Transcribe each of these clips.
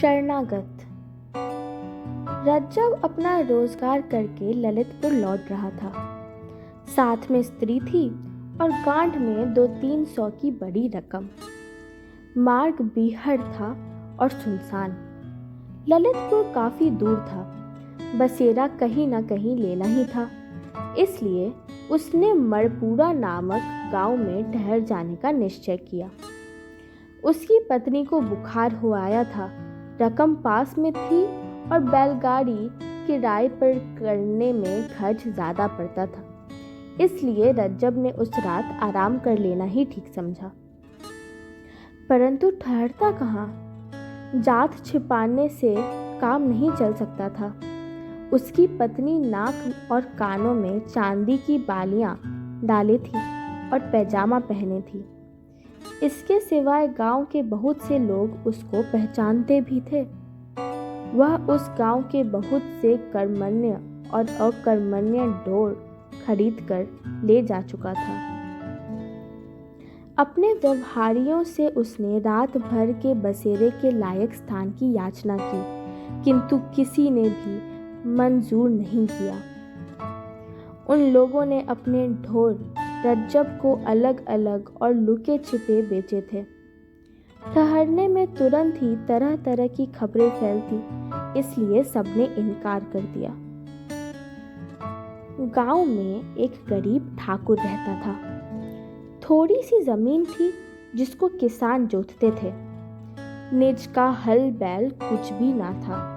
शरणागत। रज्जब अपना रोजगार करके ललितपुर लौट रहा था। साथ में स्त्री थी और गांठ में 200-300 की बड़ी रकम। मार्ग बीहड़ था और सुनसान। ललितपुर काफी दूर था। बसेरा कहीं ना कहीं लेना ही था। इसलिए उसने मड़पुरा नामक गांव में ठहर जाने का निश्चय किया। उसकी पत्नी को बुखार हो आया था। रकम पास में थी और बैलगाड़ी किराए पर करने में खर्च ज़्यादा पड़ता था। इसलिए रज्जब ने उस रात आराम कर लेना ही ठीक समझा। परंतु ठहरता कहाँ? जात छिपाने से काम नहीं चल सकता था। उसकी पत्नी नाक और कानों में चांदी की बालियां डाली थी और पैजामा पहने थी। इसके सिवाय गांव के बहुत से लोग उसको पहचानते भी थे। वह उस गांव के बहुत से कर्मण्य और अकर्मण्य ढोर खरीद कर ले जा चुका था। अपने व्यवहारियों से उसने रात भर के बसेरे के लायक स्थान की याचना की, किंतु किसी ने भी मंजूर नहीं किया। उन लोगों ने अपने ढोर रज्जब को अलग अलग और लुके छिपे बेचे थे। ठहरने में तुरंत ही तरह तरह की खबरें फैलती, इसलिए सबने इनकार कर दिया। गांव में एक गरीब ठाकुर रहता था। थोड़ी सी जमीन थी जिसको किसान जोतते थे। निज का हल बैल कुछ भी ना था,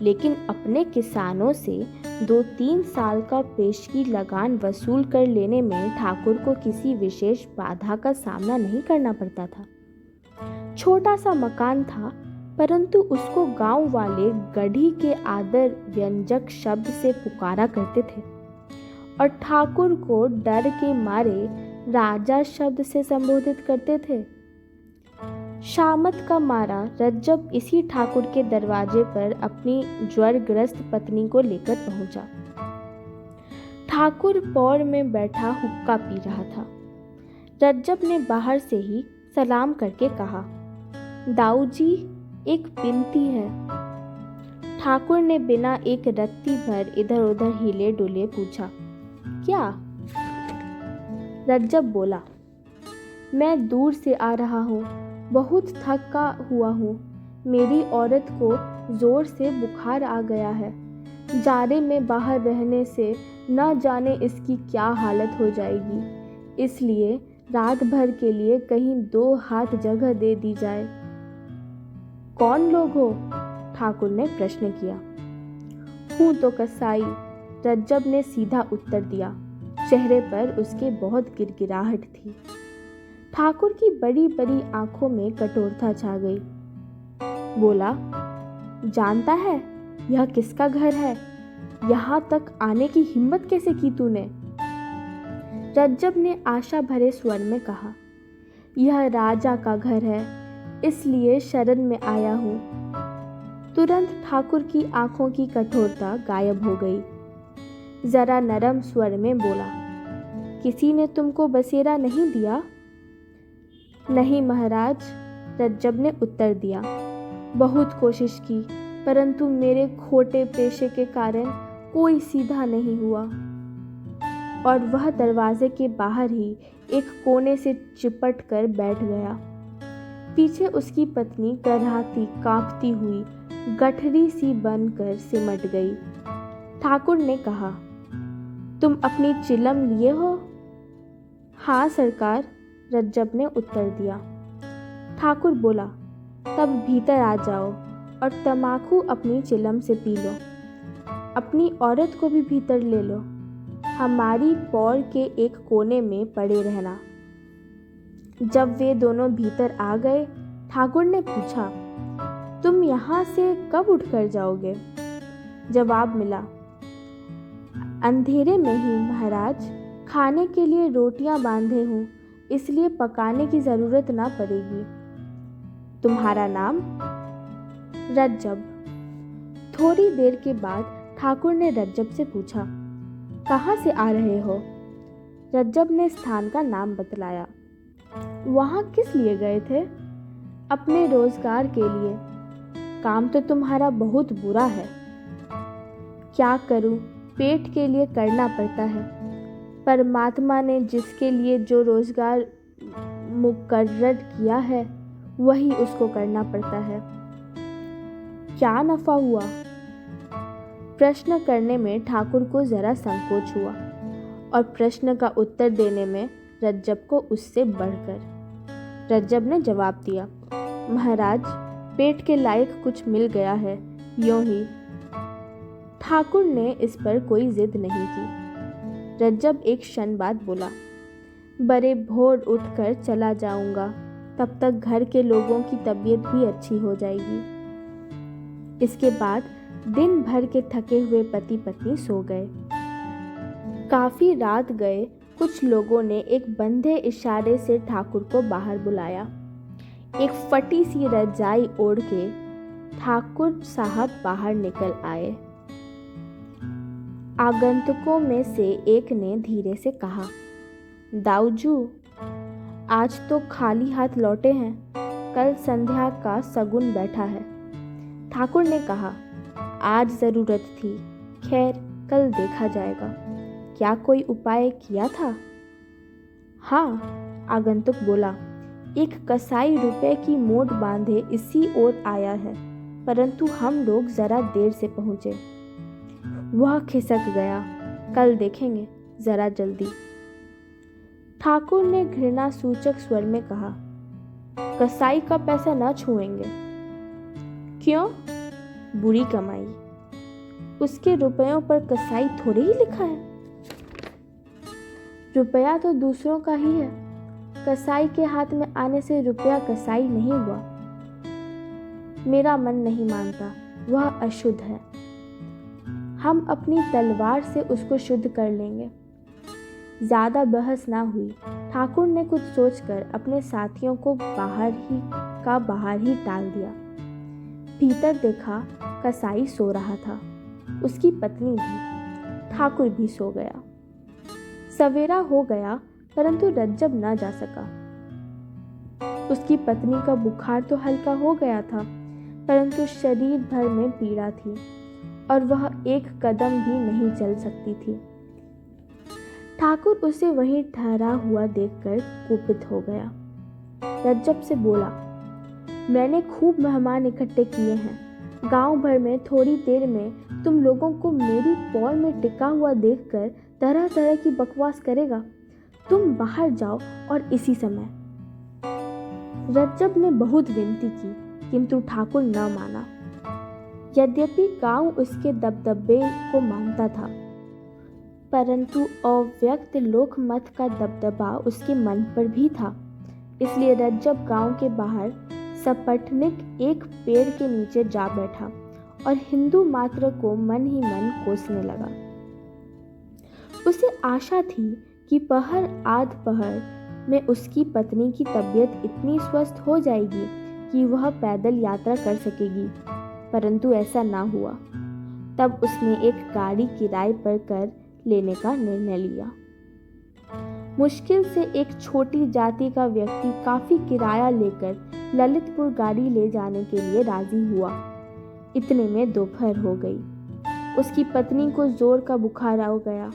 लेकिन अपने किसानों से 2-3 साल का पेशगी लगान वसूल कर लेने में ठाकुर को किसी विशेष बाधा का सामना नहीं करना पड़ता था। छोटा सा मकान था, परंतु उसको गांव वाले गढ़ी के आदर व्यंजक शब्द से पुकारा करते थे और ठाकुर को डर के मारे राजा शब्द से संबोधित करते थे। शामत का मारा रज्जब इसी ठाकुर के दरवाजे पर अपनी ज्वरग्रस्त पत्नी को लेकर पहुंचा। ठाकुर पौर में बैठा हुक्का पी रहा था। रज्जब ने बाहर से ही सलाम करके कहा, दाऊ जी, एक विनती है। ठाकुर ने बिना एक रत्ती भर इधर उधर हिले डुले पूछा, क्या? रज्जब बोला, मैं दूर से आ रहा हूँ, बहुत थका हुआ हूँ। मेरी औरत को जोर से बुखार आ गया है। जाड़े में बाहर रहने से न जाने इसकी क्या हालत हो जाएगी। इसलिए रात भर के लिए कहीं 2 हाथ जगह दे दी जाए। कौन लोग हो? ठाकुर ने प्रश्न किया। हूँ तो कसाई, रज्जब ने सीधा उत्तर दिया। चेहरे पर उसके बहुत गिड़गिड़ाहट थी। ठाकुर की बड़ी बड़ी आंखों में कठोरता छा गई। बोला, जानता है यह किसका घर है? यहाँ तक आने की हिम्मत कैसे की तूने? रज्जब ने आशा भरे स्वर में कहा, यह राजा का घर है, इसलिए शरण में आया हूँ। तुरंत ठाकुर की आंखों की कठोरता गायब हो गई। जरा नरम स्वर में बोला, किसी ने तुमको बसेरा नहीं दिया? नहीं महाराज, रज्जब ने उत्तर दिया। बहुत कोशिश की, परंतु मेरे खोटे पेशे के कारण कोई सीधा नहीं हुआ। और वह दरवाजे के बाहर ही एक कोने से चिपट कर बैठ गया। पीछे उसकी पत्नी कराहती कांपती हुई गठरी सी बनकर सिमट गई। ठाकुर ने कहा, तुम अपनी चिलम लिए हो? हाँ सरकार, रज्जब ने उत्तर दिया। ठाकुर बोला, तब भीतर आ जाओ और तमाकू अपनी चिलम से पी लो। अपनी औरत को भी भीतर ले लो। हमारी पौर के एक कोने में पड़े रहना। जब वे दोनों भीतर आ गए, ठाकुर ने पूछा, तुम यहाँ से कब उठकर जाओगे? जवाब मिला, अंधेरे में ही महाराज। खाने के लिए रोटियां बांधे हूँ, इसलिए पकाने की जरूरत ना पड़ेगी। तुम्हारा नाम? रज्जब। थोड़ी देर के बाद ठाकुर ने रज्जब से पूछा, कहाँ से आ रहे हो? रज्जब ने स्थान का नाम बतलाया। वहाँ किस लिए गए थे? अपने रोजगार के लिए। काम तो तुम्हारा बहुत बुरा है। क्या करूं, पेट के लिए करना पड़ता है। परमात्मा ने जिसके लिए जो रोजगार मुकर्रर किया है वही उसको करना पड़ता है। क्या नफा हुआ? प्रश्न करने में ठाकुर को जरा संकोच हुआ और प्रश्न का उत्तर देने में रज्जब को उससे बढ़कर। रज्जब ने जवाब दिया, महाराज, पेट के लायक कुछ मिल गया है, यूं ही। ठाकुर ने इस पर कोई जिद नहीं की। रज्जब एक क्षण बाद बोला, बड़े भोर उठकर चला जाऊंगा, तब तक घर के लोगों की तबीयत भी अच्छी हो जाएगी। इसके बाद दिन भर के थके हुए पति पत्नी सो गए। काफी रात गए कुछ लोगों ने एक बंधे इशारे से ठाकुर को बाहर बुलाया। एक फटी सी रजाई ओढ़ के ठाकुर साहब बाहर निकल आए। आगंतुकों में से एक ने धीरे से कहा, दाऊजू, आज तो खाली हाथ लौटे हैं, कल संध्या का सगुन बैठा है। ठाकुर ने कहा, आज जरूरत थी, खैर कल देखा जाएगा। क्या कोई उपाय किया था? हाँ, आगंतुक बोला, एक कसाई रुपए की मोट बांधे इसी ओर आया है, परंतु हम लोग जरा देर से पहुंचे। वह खिसक गया, कल देखेंगे, जरा जल्दी। ठाकुर ने घृणा सूचक स्वर में कहा, कसाई का पैसा न छुएंगे। क्यों? बुरी कमाई। उसके रुपयों पर कसाई थोड़े ही लिखा है। रुपया तो दूसरों का ही है, कसाई के हाथ में आने से रुपया कसाई नहीं हुआ। मेरा मन नहीं मानता, वह अशुद्ध है। हम अपनी तलवार से उसको शुद्ध कर लेंगे। ज्यादा बहस ना हुई। ठाकुर ने कुछ सोचकर अपने साथियों को बाहर ही टाल दिया। भीतर देखा, कसाई सो रहा था, उसकी पत्नी भी। ठाकुर भी सो गया। सवेरा हो गया, परंतु रज्जब न जा सका। उसकी पत्नी का बुखार तो हल्का हो गया था, परंतु शरीर भर में पीड़ा थी और वह एक कदम भी नहीं चल सकती थी। ठाकुर उसे वहीं ठहरा हुआ देखकर कुपित हो गया। रज्जब से बोला, मैंने खूब मेहमान इकट्ठे किए हैं। गांव भर में थोड़ी देर में तुम लोगों को मेरी पौर में टिका हुआ देखकर तरह तरह की बकवास करेगा। तुम बाहर जाओ और इसी समय। रज्जब ने बहुत विनती की, किंतु ठाकुर न माना। यद्यपि गांव उसके दबदबे को मानता था, परंतु अव्यक्त लोकमत का दबदबा उसके मन पर भी था। इसलिए रज्जब गांव के बाहर सपटनिक एक पेड़ के नीचे जा बैठा और हिंदू मात्र को मन ही मन कोसने लगा। उसे आशा थी कि पहर आध पहर में उसकी पत्नी की तबीयत इतनी स्वस्थ हो जाएगी कि वह पैदल यात्रा कर सकेगी, परंतु ऐसा ना हुआ। तब उसने एक गाड़ी किराए पर कर लेने का निर्णय लिया। मुश्किल से एक छोटी जाति का व्यक्ति काफी किराया लेकर ललितपुर गाड़ी ले जाने के लिए राजी हुआ। इतने में दोपहर हो गई। उसकी पत्नी को जोर का बुखार आ गया।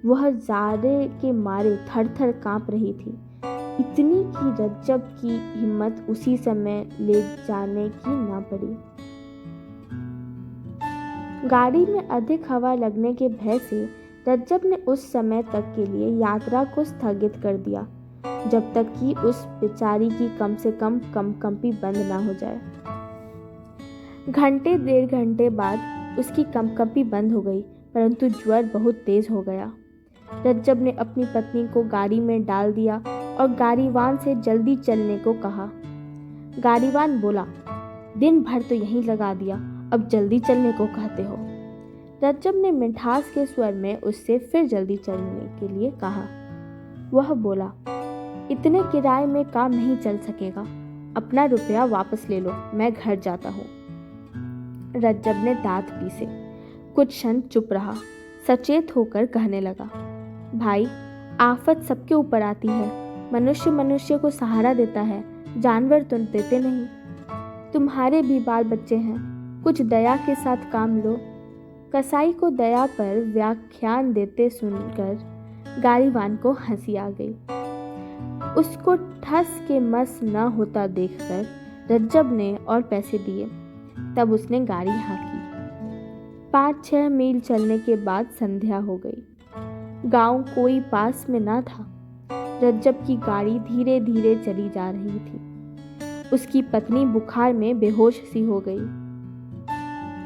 वह जाड़े के मारे थर थर कांप रही थी, इतनी कि रज्जब की हिम्मत उसी समय ले जाने की ना पड़ी। गाड़ी में अधिक हवा लगने के भय से रज्जब ने उस समय तक के लिए यात्रा को स्थगित कर दिया, जब तक कि उस बेचारी की कम से कम कंपकंपी बंद ना हो जाए। घंटे डेढ़ घंटे बाद उसकी कंपकंपी बंद हो गई, परंतु ज्वर बहुत तेज हो गया। रज्जब ने अपनी पत्नी को गाड़ी में डाल दिया और गाड़ीवान से जल्दी चलने को कहा। गाड़ीवान बोला, दिन भर तो यहीं लगा दिया, अब जल्दी चलने को कहते हो। रज्जब ने मिठास के स्वर में उससे फिर जल्दी चलने के लिए कहा। वह बोला, इतने किराए में काम नहीं चल सकेगा, अपना रुपया वापस ले लो, मैं घर जाता हूँ। रज्जब ने दांत पीसे, कुछ क्षण चुप रहा, सचेत होकर कहने लगा, भाई, आफत सबके ऊपर आती है। मनुष्य मनुष्य को सहारा देता है, जानवर तो देते नहीं। तुम्हारे भी बाल बच्चे हैं, कुछ दया के साथ काम लो। कसाई को दया पर व्याख्यान देते सुनकर गारीवान को हंसी आ गई। उसको ठस के मस न होता देखकर रज्जब ने और पैसे दिए। तब उसने गाड़ी हाँकी। 5-6 मील चलने के बाद संध्या हो गई। गांव कोई पास में ना था। रज्जब की गाड़ी धीरे धीरे चली जा रही थी। उसकी पत्नी बुखार में बेहोश सी हो गई।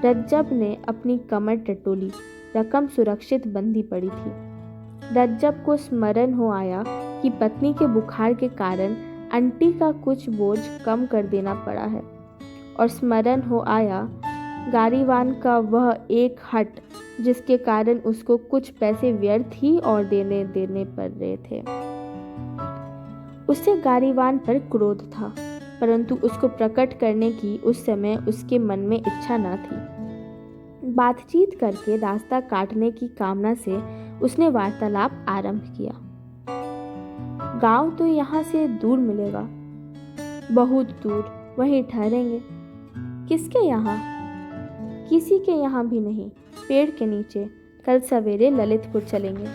रज्जब ने अपनी कमर टटोली। रकम सुरक्षित बंधी पड़ी थी। रज्जब को स्मरण हो आया कि पत्नी के बुखार के कारण आंटी का कुछ बोझ कम कर देना पड़ा है, और स्मरण हो आया गारीवान का वह एक हट जिसके कारण उसको कुछ पैसे व्यर्थ ही और देने पड़ रहे थे। उसे गारीवान पर क्रोध था, परंतु उसको प्रकट करने की उस समय उसके मन में इच्छा न थी। बातचीत करके रास्ता काटने की कामना से उसने वार्तालाप आरंभ किया। गांव तो यहाँ से दूर मिलेगा, बहुत दूर, वहीं ठहरेंगे। किसके यहाँ? किसी के यहाँ भी नहीं, पेड़ के नीचे। कल सवेरे ललितपुर चलेंगे।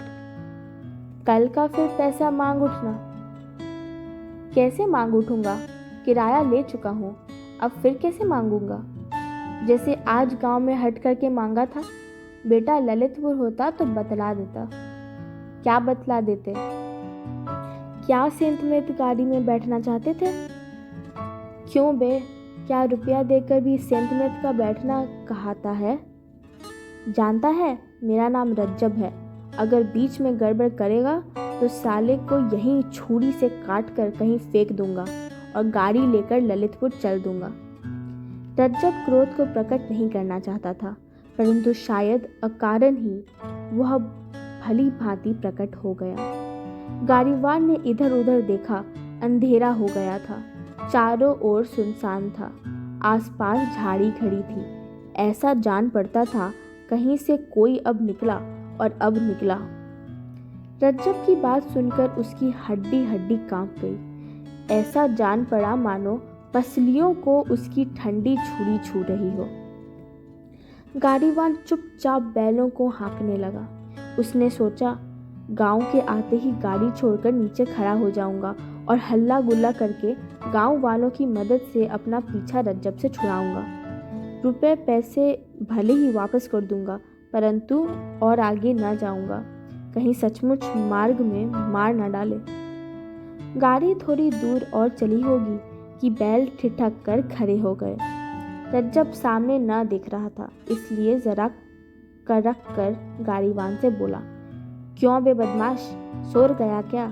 कल का फिर पैसा मांग उठना। कैसे मांग उठूंगा? किराया ले चुका हूँ, अब फिर कैसे मांगूंगा? जैसे आज गांव में हट करके मांगा था। बेटा ललितपुर होता तो बतला देता। क्या बतला देते? क्या सेंत में गाड़ी में बैठना चाहते थे? क्यों बे, क्या रुपया देकर भी सेंत में का बैठना कहाता है? जानता है मेरा नाम रज्जब है। अगर बीच में गड़बड़ करेगा तो साले को यहीं छुरी से काट कर कहीं फेंक दूंगा और गाड़ी लेकर ललितपुर चल दूंगा। रज्जब क्रोध को प्रकट नहीं करना चाहता था, परंतु शायद अकारण ही वह भली भांति प्रकट हो गया। गारीवान ने इधर उधर देखा। अंधेरा हो गया था। चारों ओर सुनसान था। आसपास झाड़ी खड़ी थी। ऐसा जान पड़ता था कहीं से कोई अब निकला और अब निकला। रज्जब की बात सुनकर उसकी हड्डी हड्डी कांप गई। ऐसा जान पड़ा मानो पसलियों को उसकी ठंडी छुरी छू रही हो। गारीवान चुपचाप बैलों को हाँकने लगा। उसने सोचा, गांव के आते ही गाड़ी छोड़कर नीचे खड़ा हो जाऊंगा और हल्ला गुल्ला करके गांव वालों की मदद से अपना पीछा रज्जब से छुड़ाऊंगा। रुपए पैसे भले ही वापस कर दूंगा, परंतु और आगे न जाऊंगा, कहीं सचमुच मार्ग में मार न डाले। गाड़ी थोड़ी दूर और चली होगी कि बैल ठिठक कर खड़े हो गए। रज्जब सामने न दिख रहा था, इसलिए जरा करक कर गाड़ीवान से बोला, क्यों बे बदमाश, सोर गया क्या?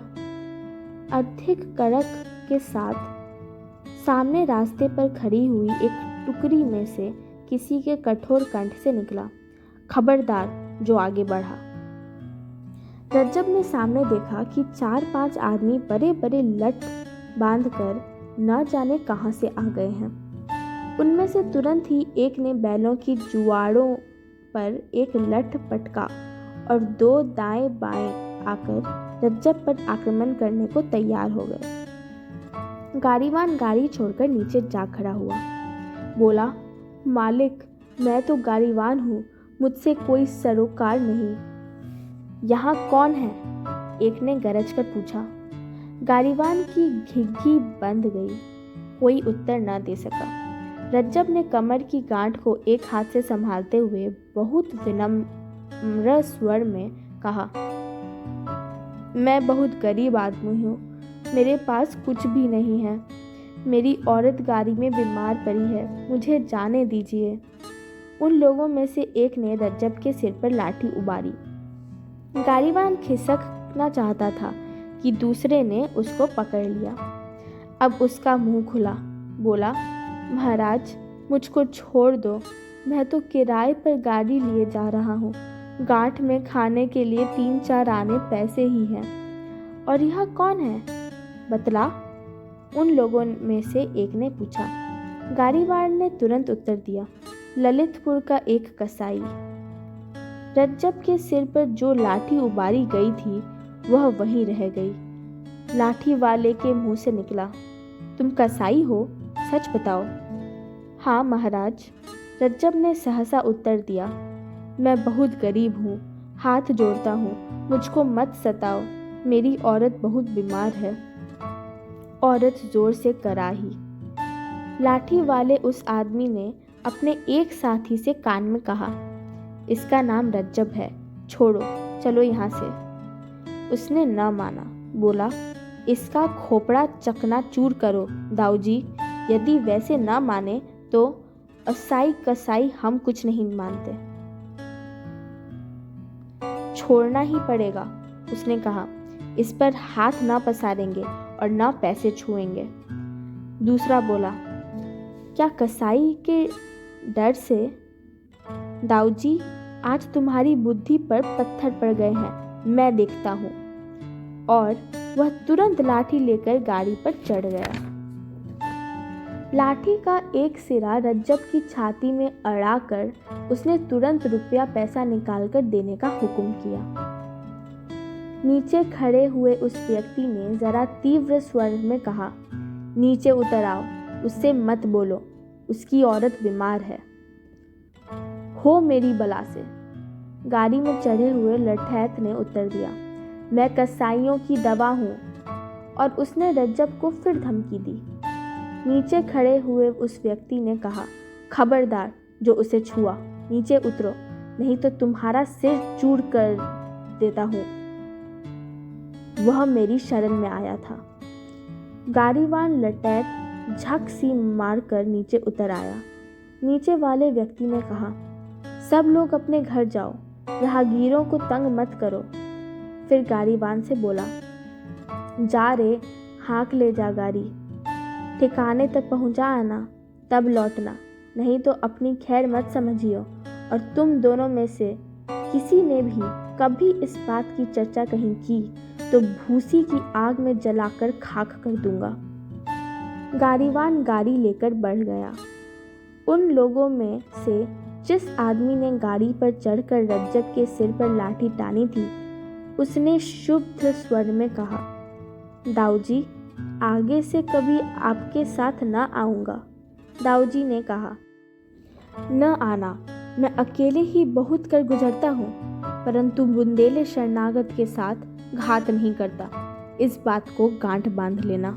अधिक करक के साथ सामने रास्ते पर खड़ी हुई एक टुकड़ी में से किसी के कठोर कंठ से निकला, खबरदार जो आगे बढ़ा। रज्जब ने सामने देखा कि 4-5 आदमी बड़े बड़े लठ बांधकर न जाने कहां से आ गए हैं। उनमें से तुरंत ही एक ने बैलों की जुआड़ों पर एक लठ पटका और 2 दाएं बाएं आकर रज्जब पर आक्रमण करने को तैयार हो गए। गाड़ीवान गाड़ी छोड़कर नीचे जा खड़ा हुआ। बोला, मालिक, मैं तो गाड़ीवान हूँ, मुझसे कोई सरोकार नहीं। यहाँ कौन है? एक ने गरज कर पूछा। गाड़ीवान की घिघी बंद गई। कोई उत्तर न दे सका। रज्जब ने कमर की गांठ को एक हाथ से संभालते हुए बहुत विनम्र स्वर में कहा, मैं बहुत गरीब आदमी हूँ, मेरे पास कुछ भी नहीं है। मेरी औरत गाड़ी में बीमार पड़ी है, मुझे जाने दीजिए। उन लोगों में से एक ने रज्जब के सिर पर लाठी उबारी। गाड़ीवान खिसकना चाहता था कि दूसरे ने उसको पकड़ लिया। अब उसका मुंह खुला। बोला, महाराज, मुझको छोड़ दो, मैं तो किराए पर गाड़ी लिए जा रहा हूँ। गांठ में खाने के लिए 3-4 आने पैसे ही हैं। और यह कौन है? बतला, उन लोगों में से एक ने पूछा। गाड़ीवान ने तुरंत उत्तर दिया, ललितपुर का एक कसाई। रज्जब के सिर पर जो लाठी उबारी गई थी वह वहीं रह गई। लाठी वाले के मुंह से निकला, तुम कसाई हो? सच बताओ। हाँ महाराज, रज्जब ने सहसा उत्तर दिया। मैं बहुत गरीब हूँ, हाथ जोड़ता हूँ, मुझको मत सताओ, मेरी औरत बहुत बीमार है। औरत जोर से कराही। लाठी वाले उस आदमी ने अपने एक साथी से कान में कहा, इसका नाम रज्जब है, छोड़ो, चलो यहाँ से। उसने न माना, बोला, इसका खोपड़ा चकनाचूर करो दाऊजी। यदि वैसे न माने तो असाई कसाई हम कुछ नहीं मानते। छोड़ना ही पड़ेगा, उसने कहा, इस पर हाथ ना पसारेंगे और ना पैसे छुएंगे। दूसरा बोला, क्या कसाई के डर से? दाऊजी, आज तुम्हारी बुद्धि पर पत्थर पड़ गए हैं, मैं देखता हूँ। और वह तुरंत लाठी लेकर गाड़ी पर चढ़ गया। लाठी का एक सिरा रज्जब की छाती में अड़ाकर उसने तुरंत रुपया पैसा निकालकर देने का हुक्म किया। नीचे खड़े हुए उस व्यक्ति ने जरा तीव्र स्वर में कहा, नीचे उतर आओ, उससे मत बोलो, उसकी औरत बीमार है। हो मेरी बला से, गाड़ी में चढ़े हुए लठैत ने उत्तर दिया, मैं कसाईयों की दवा हूँ। और उसने रज्जब को फिर धमकी दी। नीचे खड़े हुए उस व्यक्ति ने कहा, खबरदार, जो उसे छुआ, नीचे उतरो, नहीं तो तुम्हारा सिर चूर कर देता हूँ। वह मेरी शरण में आया था। गाड़ीवान लटैत झक सी मारकर नीचे उतर आया। नीचे वाले व्यक्ति ने कहा, सब लोग अपने घर जाओ, राहगीरों को तंग मत करो। फिर गाड़ीवान से बोला, जा रे, हाँक ले जा गाड़ी, ठिकाने तक पहुंचा आना, तब लौटना, नहीं तो अपनी खैर मत समझियो। और तुम दोनों में से किसी ने भी कभी इस बात की चर्चा कहीं की तो भूसी की आग में जलाकर खाक कर दूंगा। गाड़ीवान गाड़ी लेकर बढ़ गया। उन लोगों में से जिस आदमी ने गाड़ी पर चढ़कर रज्जब के सिर पर लाठी टानी थी, उसने शुद्ध स्वर में कहा, दाऊजी, आगे से कभी आपके साथ न आऊँगा। दाऊजी ने कहा, न आना, मैं अकेले ही बहुत कर गुजरता हूँ, परंतु बुंदेले शरणागत के साथ घात नहीं करता, इस बात को गांठ बांध लेना।